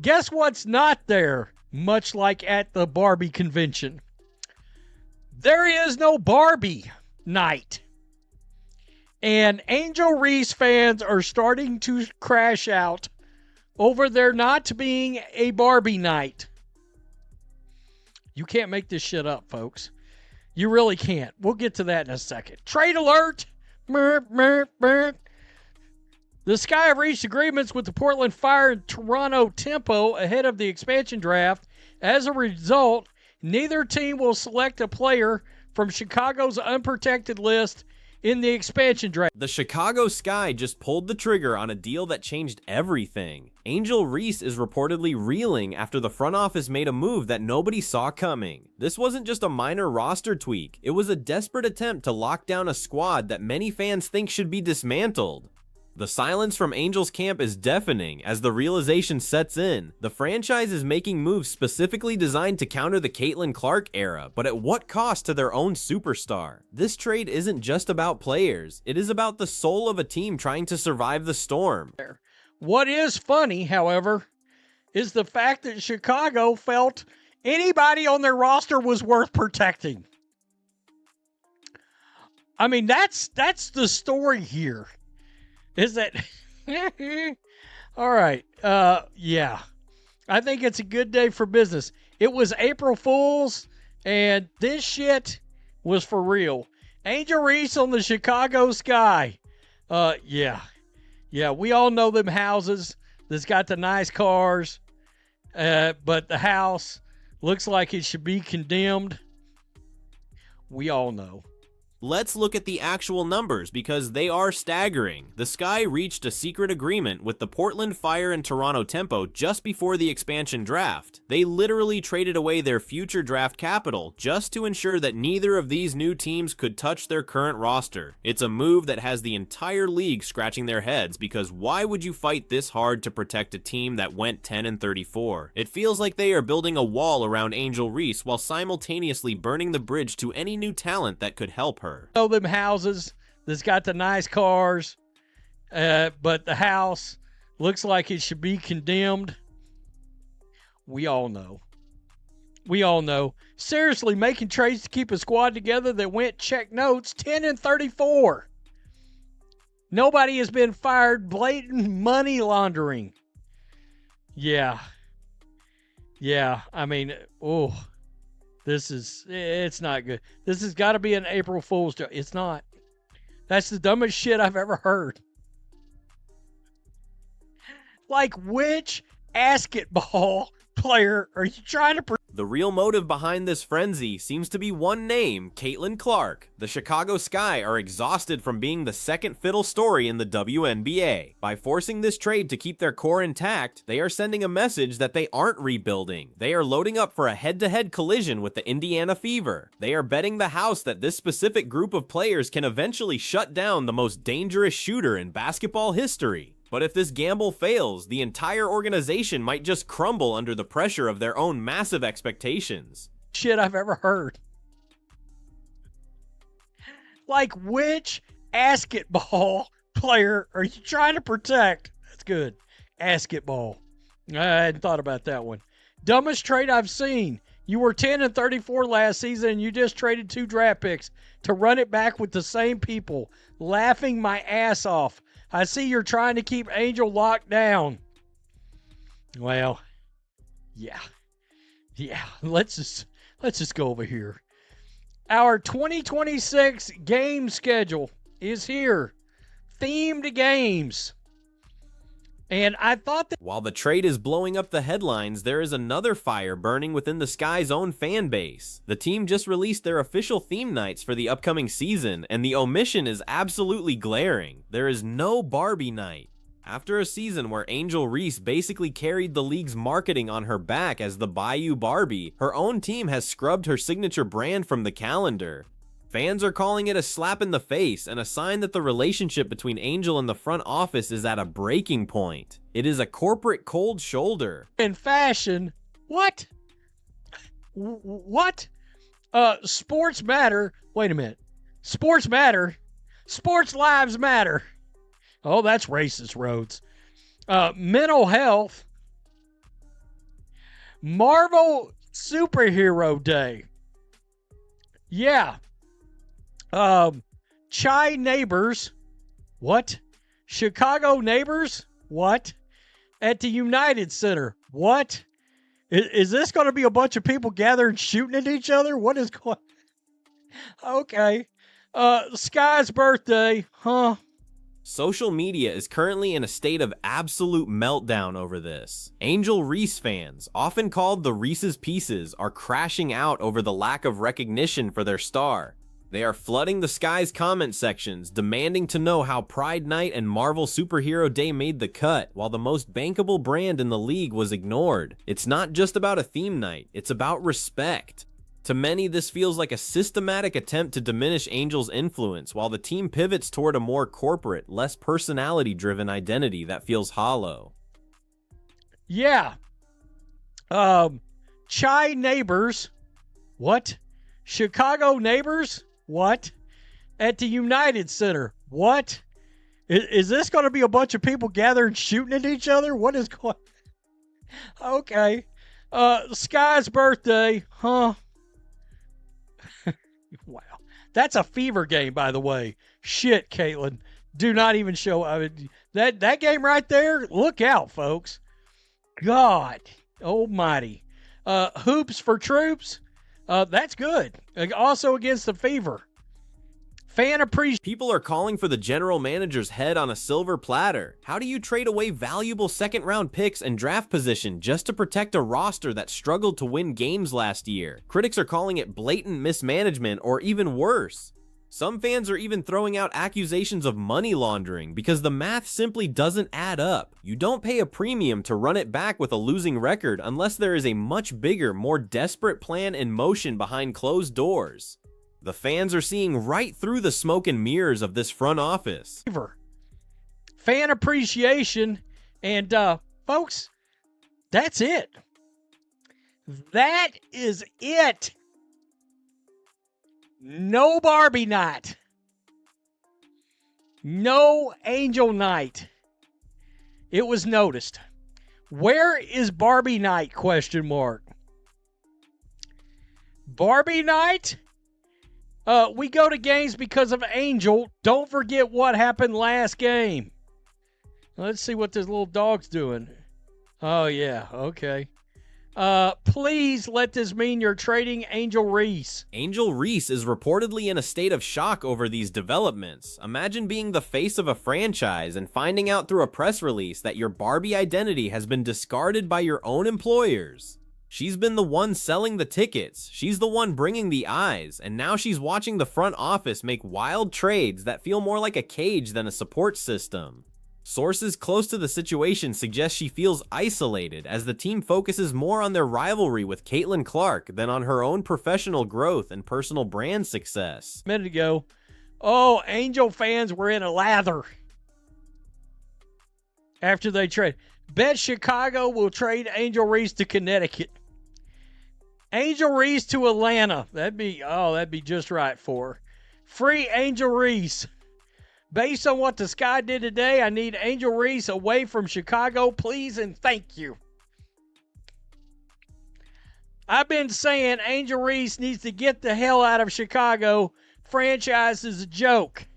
Guess what's not there, much like at the Barbie convention? There is no Barbie night. And Angel Reese fans are starting to crash out over there not being a Barbie night. You can't make this shit up, folks. You really can't. We'll get to that in a second. Trade alert! The Sky have reached agreements with the Portland Fire and Toronto Tempo ahead of the expansion draft. As a result, neither team will select a player from Chicago's unprotected list in the expansion draft. The Chicago Sky just pulled the trigger on a deal that changed everything. Angel Reese is reportedly reeling after the front office made a move that nobody saw coming. This wasn't just a minor roster tweak, it was a desperate attempt to lock down a squad that many fans think should be dismantled. The silence from Angel's camp is deafening as the realization sets in. The franchise is making moves specifically designed to counter the Caitlin Clark era, but at what cost to their own superstar? This trade isn't just about players, it is about the soul of a team trying to survive the storm. What is funny, however, is the fact that Chicago felt anybody on their roster was worth protecting. I mean, that's the story here. Is that all right? Yeah, I think it's a good day for business. It was April Fool's, and this shit was for real. Angel Reese on the Chicago Sky. Yeah, we all know them houses that's got the nice cars, but the house looks like it should be condemned. We all know. Let's look at the actual numbers because they are staggering. The Sky reached a secret agreement with the Portland Fire and Toronto Tempo just before the expansion draft. They literally traded away their future draft capital just to ensure that neither of these new teams could touch their current roster. It's a move that has the entire league scratching their heads because why would you fight this hard to protect a team that went 10-34? It feels like they are building a wall around Angel Reese while simultaneously burning the bridge to any new talent that could help her. Know them houses that's got the nice cars, but the house looks like it should be condemned. We all know. Seriously, making trades to keep a squad together that went, check notes, 10-34. Nobody has been fired. Blatant money laundering. Yeah. I mean, it's not good. This has got to be an April Fool's joke. It's not. That's the dumbest shit I've ever heard. Like, which basketball player are you trying to... The real motive behind this frenzy seems to be one name, Caitlin Clark. The Chicago Sky are exhausted from being the second fiddle story in the WNBA. By forcing this trade to keep their core intact, they are sending a message that they aren't rebuilding. They are loading up for a head-to-head collision with the Indiana Fever. They are betting the house that this specific group of players can eventually shut down the most dangerous shooter in basketball history. But if this gamble fails, the entire organization might just crumble under the pressure of their own massive expectations. Shit I've ever heard. Like, which basketball player are you trying to protect? That's good. Basketball. I hadn't thought about that one. Dumbest trade I've seen. You were 10-34 last season and you just traded 2 draft picks to run it back with the same people. Laughing my ass off. I see you're trying to keep Angel locked down. Well, yeah. Let's just go over here. Our 2026 game schedule is here. Themed games. And I thought that while the trade is blowing up the headlines, there is another fire burning within the Sky's own fan base. The team just released their official theme nights for the upcoming season, and the omission is absolutely glaring. There is no Barbie night. After a season where Angel Reese basically carried the league's marketing on her back as the Bayou Barbie, her own team has scrubbed her signature brand from the calendar. Fans are calling it a slap in the face and a sign that the relationship between Angel and the front office is at a breaking point. It is a corporate cold shoulder. In fashion, what? Sports matter. Wait a minute. Sports matter. Sports lives matter. Oh, that's racist, Rhodes. Mental health Marvel Superhero Day. Yeah. Chai Neighbors. What? Chicago Neighbors. What? At the United Center. What? Is this going to be a bunch of people gathering shooting at each other? What is going? Okay. Sky's birthday. Huh? Social media is currently in a state of absolute meltdown over this. Angel Reese fans, often called the Reese's Pieces, are crashing out over the lack of recognition for their star. They are flooding the Sky's comment sections, demanding to know how Pride Night and Marvel Superhero Day made the cut, while the most bankable brand in the league was ignored. It's not just about a theme night, it's about respect. To many, this feels like a systematic attempt to diminish Angel's influence, while the team pivots toward a more corporate, less personality-driven identity that feels hollow. Yeah. Chai Neighbors. What? Chicago Neighbors. What? At the United Center. What? Is this going to be a bunch of people gathering shooting at each other? What is going? Okay. Sky's birthday. Huh? Wow. That's a fever game, by the way. Shit, Caitlin. Do not even show. I mean, that game right there, look out, folks. God almighty. Hoops for troops. That's good. Also against the fever. Fan appreciation. People are calling for the general manager's head on a silver platter. How do you trade away valuable second-round picks and draft position just to protect a roster that struggled to win games last year? Critics are calling it blatant mismanagement or even worse. Some fans are even throwing out accusations of money laundering because the math simply doesn't add up. You don't pay a premium to run it back with a losing record unless there is a much bigger, more desperate plan in motion behind closed doors. The fans are seeing right through the smoke and mirrors of this front office. Fan appreciation, and folks, that's it. That is it. No Barbie night. No Angel night. It was noticed. Where is Barbie night? Question mark. Barbie night? We go to games because of Angel. Don't forget what happened last game. Let's see what this little dog's doing. Oh, yeah. Okay. Please let this mean you're trading Angel Reese. Angel Reese is reportedly in a state of shock over these developments. Imagine being the face of a franchise and finding out through a press release that your Barbie identity has been discarded by your own employers. She's been the one selling the tickets, she's the one bringing the eyes, and now she's watching the front office make wild trades that feel more like a cage than a support system. Sources close to the situation suggest she feels isolated as the team focuses more on their rivalry with Caitlin Clark than on her own professional growth and personal brand success. A minute ago, oh, Angel fans were in a lather after they trade. Bet Chicago will trade Angel Reese to Connecticut. Angel Reese to Atlanta. That'd be just right for her. Free Angel Reese. Based on what the Sky did today, I need Angel Reese away from Chicago, please and thank you. I've been saying Angel Reese needs to get the hell out of Chicago. Franchise is a joke.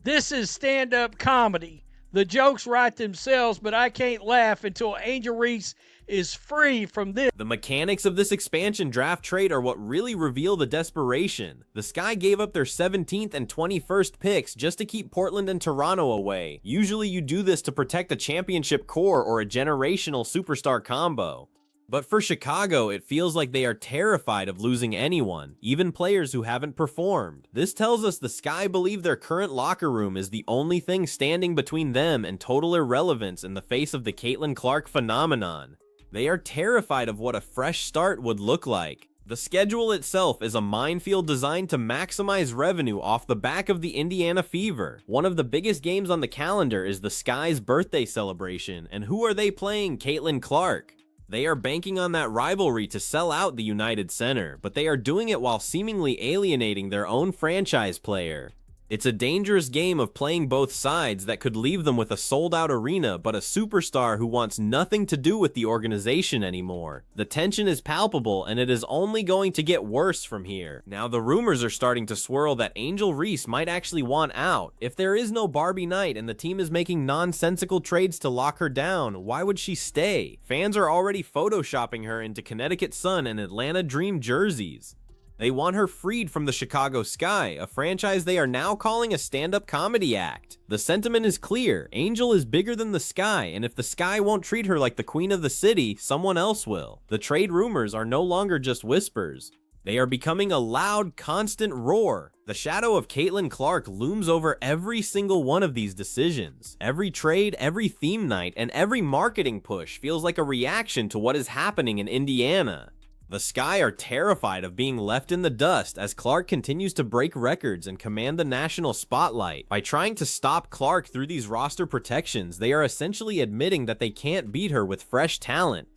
This is stand-up comedy. The jokes write themselves, but I can't laugh until Angel Reese is free from this. The mechanics of this expansion draft trade are what really reveal the desperation. The Sky gave up their 17th and 21st picks just to keep Portland and Toronto away. Usually you do this to protect a championship core or a generational superstar combo. But for Chicago, it feels like they are terrified of losing anyone, even players who haven't performed. This tells us the Sky believe their current locker room is the only thing standing between them and total irrelevance in the face of the Caitlin Clark phenomenon. They are terrified of what a fresh start would look like. The schedule itself is a minefield designed to maximize revenue off the back of the Indiana Fever. One of the biggest games on the calendar is the Sky's birthday celebration, and who are they playing? Caitlin Clark. They are banking on that rivalry to sell out the United Center, but they are doing it while seemingly alienating their own franchise player. It's a dangerous game of playing both sides that could leave them with a sold-out arena but a superstar who wants nothing to do with the organization anymore. The tension is palpable, and it is only going to get worse from here. Now, the rumors are starting to swirl that Angel Reese might actually want out. If there is no Barbie night and the team is making nonsensical trades to lock her down, why would she stay? Fans are already photoshopping her into Connecticut Sun and Atlanta Dream jerseys. They want her freed from the Chicago Sky, a franchise they are now calling a stand-up comedy act. The sentiment is clear. Angel is bigger than the Sky, and if the Sky won't treat her like the queen of the city, someone else will. The trade rumors are no longer just whispers. They are becoming a loud, constant roar. The shadow of Caitlin Clark looms over every single one of these decisions. Every trade, every theme night, and every marketing push feels like a reaction to what is happening in Indiana. The Sky are terrified of being left in the dust as Clark continues to break records and command the national spotlight. By trying to stop Clark through these roster protections, they are essentially admitting that they can't beat her with fresh talent.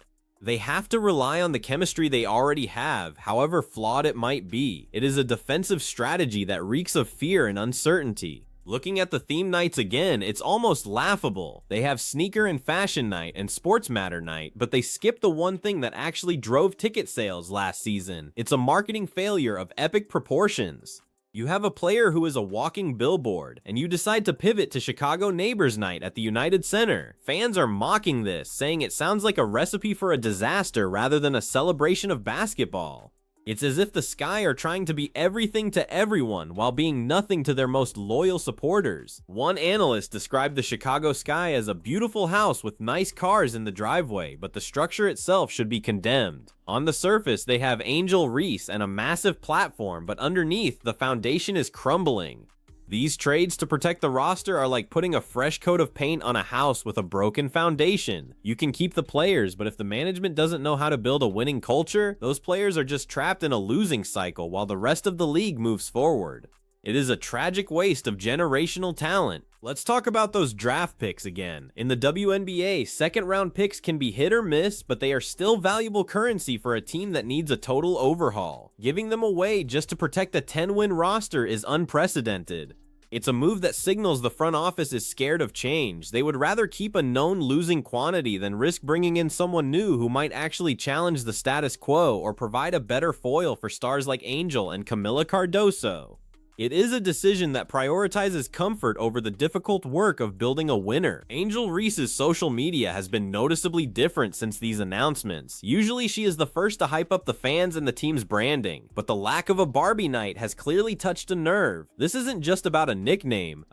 They have to rely on the chemistry they already have, however flawed it might be. It is a defensive strategy that reeks of fear and uncertainty. Looking at the theme nights again, it's almost laughable. They have sneaker and fashion night and sports matter night, but they skip the one thing that actually drove ticket sales last season. It's a marketing failure of epic proportions. You have a player who is a walking billboard, and you decide to pivot to Chicago Neighbors Night at the United Center. Fans are mocking this, saying it sounds like a recipe for a disaster rather than a celebration of basketball. It's as if the Sky are trying to be everything to everyone while being nothing to their most loyal supporters. One analyst described the Chicago Sky as a beautiful house with nice cars in the driveway, but the structure itself should be condemned. On the surface, they have Angel Reese and a massive platform, but underneath, the foundation is crumbling. These trades to protect the roster are like putting a fresh coat of paint on a house with a broken foundation. You can keep the players, but if the management doesn't know how to build a winning culture, those players are just trapped in a losing cycle while the rest of the league moves forward. It is a tragic waste of generational talent. Let's talk about those draft picks again. In the WNBA, second-round picks can be hit or miss, but they are still valuable currency for a team that needs a total overhaul. Giving them away just to protect a 10-win roster is unprecedented. It's a move that signals the front office is scared of change. They would rather keep a known losing quantity than risk bringing in someone new who might actually challenge the status quo or provide a better foil for stars like Angel and Camila Cardoso. It is a decision that prioritizes comfort over the difficult work of building a winner. Angel Reese's social media has been noticeably different since these announcements. Usually she is the first to hype up the fans and the team's branding, but the lack of a Barbie night has clearly touched a nerve. This isn't just about a nickname.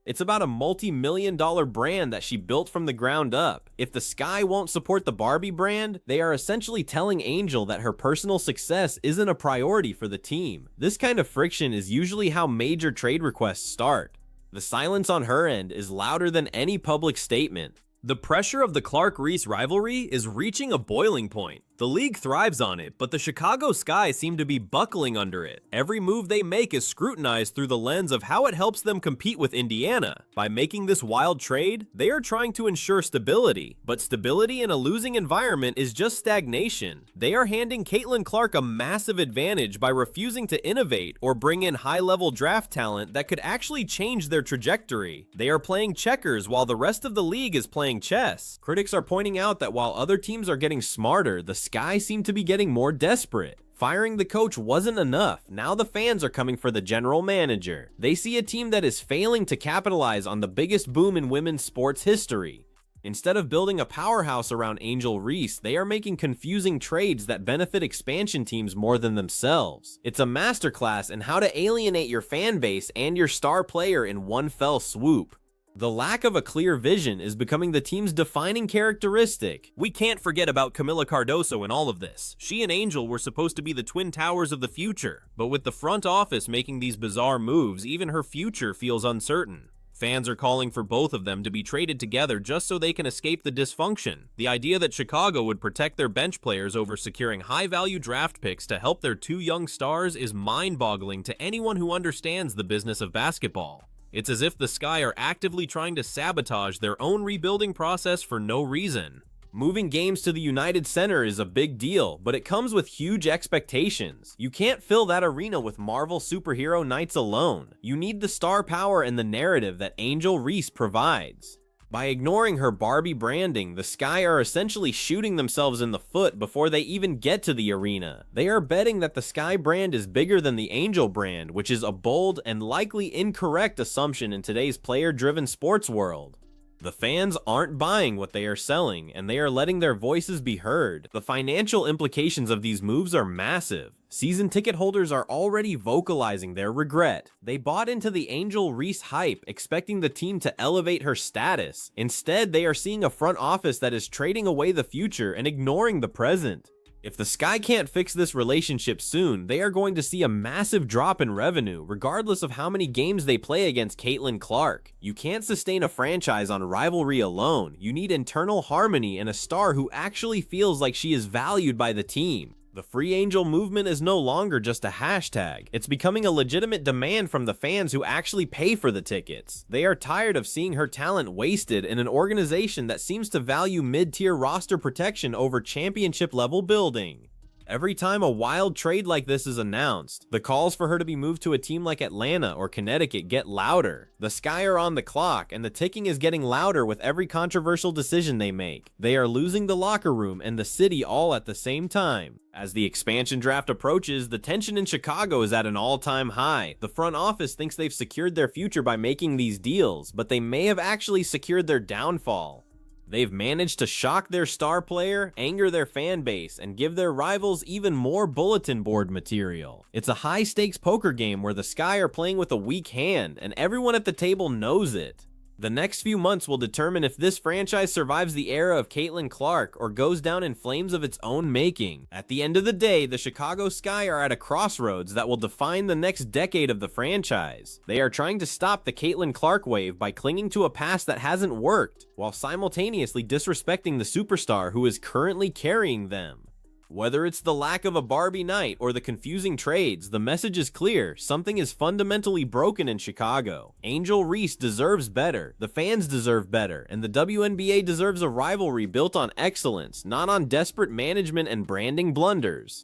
It's about a multi-million-dollar brand that she built from the ground up. If the Sky won't support the Barbie brand, they are essentially telling Angel that her personal success isn't a priority for the team. This kind of friction is usually how major trade requests start. The silence on her end is louder than any public statement. The pressure of the Clark-Reese rivalry is reaching a boiling point. The league thrives on it, but the Chicago Sky seem to be buckling under it. Every move they make is scrutinized through the lens of how it helps them compete with Indiana. By making this wild trade, they are trying to ensure stability, but stability in a losing environment is just stagnation. They are handing Caitlin Clark a massive advantage by refusing to innovate or bring in high-level draft talent that could actually change their trajectory. They are playing checkers while the rest of the league is playing chess. Critics are pointing out that while other teams are getting smarter, the Sky seem to be getting more desperate. Firing the coach wasn't enough. Now the fans are coming for the general manager. They see a team that is failing to capitalize on the biggest boom in women's sports history. Instead of building a powerhouse around Angel Reese, they are making confusing trades that benefit expansion teams more than themselves. It's a masterclass in how to alienate your fan base and your star player in one fell swoop. The lack of a clear vision is becoming the team's defining characteristic. We can't forget about Camila Cardoso in all of this. She and Angel were supposed to be the twin towers of the future, but with the front office making these bizarre moves, even her future feels uncertain. Fans are calling for both of them to be traded together just so they can escape the dysfunction. The idea that Chicago would protect their bench players over securing high-value draft picks to help their two young stars is mind-boggling to anyone who understands the business of basketball. It's as if the Sky are actively trying to sabotage their own rebuilding process for no reason. Moving games to the United Center is a big deal, but it comes with huge expectations. You can't fill that arena with Marvel superhero nights alone. You need the star power and the narrative that Angel Reese provides. By ignoring her Barbie branding, the Sky are essentially shooting themselves in the foot before they even get to the arena. They are betting that the Sky brand is bigger than the Angel brand, which is a bold and likely incorrect assumption in today's player-driven sports world. The fans aren't buying what they are selling, and they are letting their voices be heard. The financial implications of these moves are massive. Season ticket holders are already vocalizing their regret. They bought into the Angel Reese hype, expecting the team to elevate her status. Instead, they are seeing a front office that is trading away the future and ignoring the present. If the Sky can't fix this relationship soon, they are going to see a massive drop in revenue, regardless of how many games they play against Caitlin Clark. You can't sustain a franchise on rivalry alone. You need internal harmony and a star who actually feels like she is valued by the team. The Free Angel movement is no longer just a hashtag. It's becoming a legitimate demand from the fans who actually pay for the tickets. They are tired of seeing her talent wasted in an organization that seems to value mid-tier roster protection over championship-level building. Every time a wild trade like this is announced, the calls for her to be moved to a team like Atlanta or Connecticut get louder. The Sky are on the clock, and the ticking is getting louder with every controversial decision they make. They are losing the locker room and the city all at the same time. As the expansion draft approaches, the tension in Chicago is at an all-time high. The front office thinks they've secured their future by making these deals, but they may have actually secured their downfall. They've managed to shock their star player, anger their fan base, and give their rivals even more bulletin board material. It's a high-stakes poker game where the Sky are playing with a weak hand, and everyone at the table knows it. The next few months will determine if this franchise survives the era of Caitlin Clark or goes down in flames of its own making. At the end of the day, the Chicago Sky are at a crossroads that will define the next decade of the franchise. They are trying to stop the Caitlin Clark wave by clinging to a past that hasn't worked, while simultaneously disrespecting the superstar who is currently carrying them. Whether it's the lack of a Barbie night or the confusing trades, the message is clear: something is fundamentally broken in Chicago. Angel Reese deserves better, the fans deserve better, and the WNBA deserves a rivalry built on excellence, not on desperate management and branding blunders.